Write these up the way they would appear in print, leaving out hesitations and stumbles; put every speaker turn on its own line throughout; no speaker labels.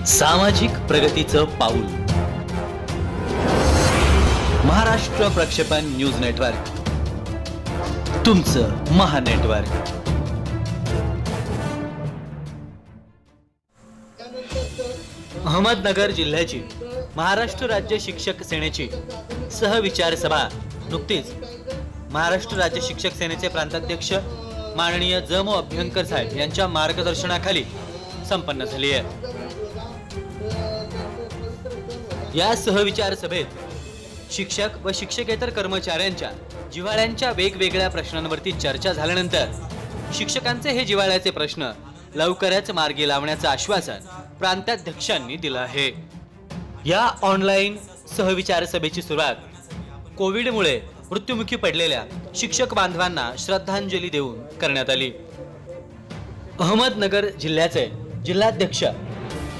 सामाजिक प्रगतीचं पाऊल. महाराष्ट्र प्रक्षेपण न्यूज नेटवर्क, तुमचं महानेटवर्क. अहमदनगर जिल्ह्याची महाराष्ट्र राज्य शिक्षक सेनेची सहविचार सभा नुकतीच महाराष्ट्र राज्य शिक्षक सेनेचे प्रांताध्यक्ष माननीय ज.म. अभ्यंकर साहेब यांच्या मार्गदर्शनाखाली संपन्न झाली आहे. या सहविचार सभेत शिक्षक व शिक्षकेतर कर्मचाऱ्यांच्या जिव्हाळ्यांच्या वेगवेगळ्या प्रश्नांवरती चर्चा झाल्यानंतर शिक्षकांचे हे जिव्हाळ्याचे प्रश्न लवकरच मार्गी लावण्याचं आश्वासन प्रांताध्यक्षांनी दिलं आहे. या ऑनलाईन सहविचार सभेची सुरुवात कोविडमुळे मृत्युमुखी पडलेल्या शिक्षक बांधवांना श्रद्धांजली देऊन करण्यात आली. अहमदनगर जिल्ह्याचे जिल्हाध्यक्ष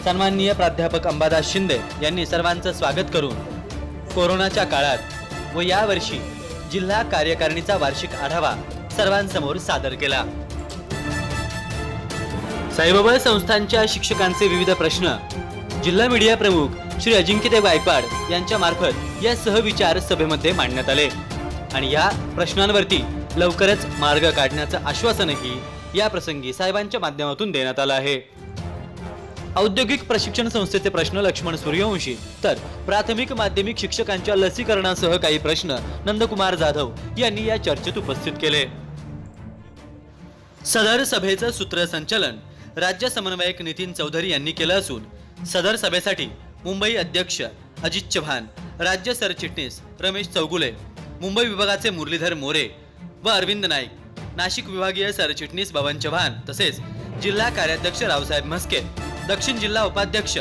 सन्माननीय प्राध्यापक अंबादास शिंदे यांनी सर्वांचं स्वागत करून कोरोनाच्या काळात व यावर्षी जिल्हा कार्यकारिणीचा वार्षिक आढावा सर्वांसमोर सादर केला. साईबाबा संस्थांच्या शिक्षकांचे विविध प्रश्न जिल्हा मीडिया प्रमुख श्री अजिंक्यदेव गायकवाड यांच्या मार्फत या सहविचार सभेमध्ये मांडण्यात आले आणि या प्रश्नांवरती लवकरच मार्ग काढण्याचं आश्वासनही या प्रसंगी साहेबांच्या माध्यमातून देण्यात आलं आहे. औद्योगिक प्रशिक्षण संस्थेचे प्रश्न लक्ष्मण सूर्यवंशी तर प्राथमिक माध्यमिक शिक्षकांच्या लसीकरणासह काही प्रश्न नंदकुमार जाधव यांनी या चर्चेत उपस्थित केले. सदर सभेचं सूत्रसंचालन राज्य समन्वयक नितीन चौधरी यांनी केलं असून सदर सभेसाठी मुंबई अध्यक्ष अजित चव्हाण, राज्य सरचिटणीस रमेश चौगुले, मुंबई विभागाचे मुरलीधर मोरे व अरविंद नाईक, नाशिक विभागीय सरचिटणीस बबन चव्हाण तसेच जिल्हा कार्याध्यक्ष रावसाहेब म्हस्के, दक्षिण जिल्हा उपाध्यक्ष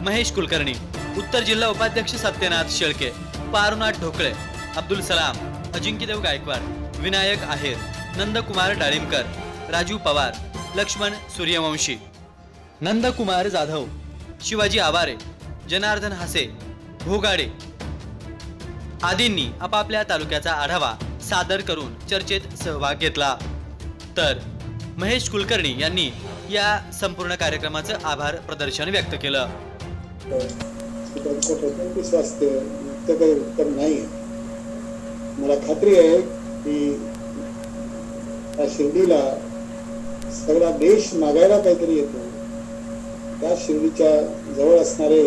महेश कुलकर्णी, उत्तर जिल्हा उपाध्यक्ष सत्यनाथ शेळके, पारुनाथ ढोकळे, अब्दुल सलाम, अजिंक्यदेव गायकवाड, विनायक आहेर, नंदकुमार डाळिंबकर, राजू पवार, लक्ष्मण सूर्यवंशी, नंदकुमार जाधव, शिवाजी आवारे, जनार्दन हासे, भोगाडे आदींनी आपापल्या तालुक्याचा आढावा सादर करून चर्चेत सहभाग घेतला. तर महेश कुलकर्णी यांनी या संपूर्ण कार्यक्रमाचं आभार प्रदर्शन व्यक्त केलं.
स्वास्थ्य काही उत्तर नाही. मला खात्री आहे की त्या शिर्डीला सगळा देश मागायला काहीतरी येतो. त्या शिर्डीच्या जवळ असणारे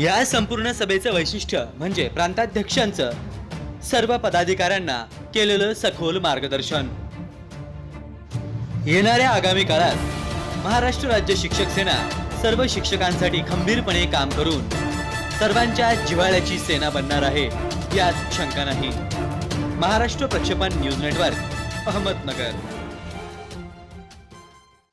या संपूर्ण सभेचं वैशिष्ट्य म्हणजे प्रांताध्यक्षांचं सर्व पदाधिकाऱ्यांना केलेलं सखोल मार्गदर्शन. येणाऱ्या आगामी काळात महाराष्ट्र राज्य शिक्षक सेना सर्व शिक्षकांसाठी खंबीरपणे काम करून सर्वांच्या जिव्हाळ्याची सेना बनणार आहे यात शंका नाही. महाराष्ट्र प्रक्षेपण न्यूज नेटवर्क, अहमदनगर.